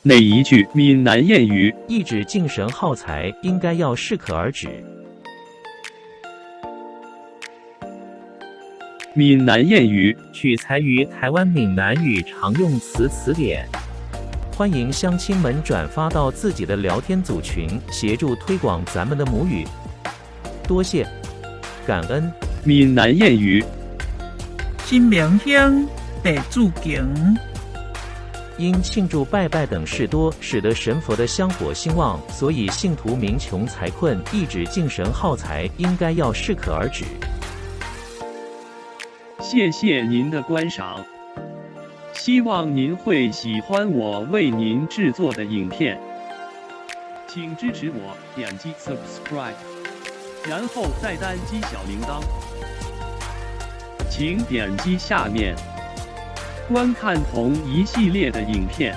哪一句闽南谚语一指敬神耗财，应该要适可而止？闽南谚语取材于台湾闽南语常用词词典。欢迎乡亲们转发到自己的聊天组群，协助推广咱们的母语。多谢，感恩。闽南谚语：新明乡地主敬。因庆祝拜拜等事多，使得神佛的香火兴旺，所以信徒民穷财困，一指敬神耗财，应该要适可而止。谢谢您的观赏，希望您会喜欢我为您制作的影片，请支持我，点击 subscribe， 然后再单击小铃铛，请点击下面观看同一系列的影片。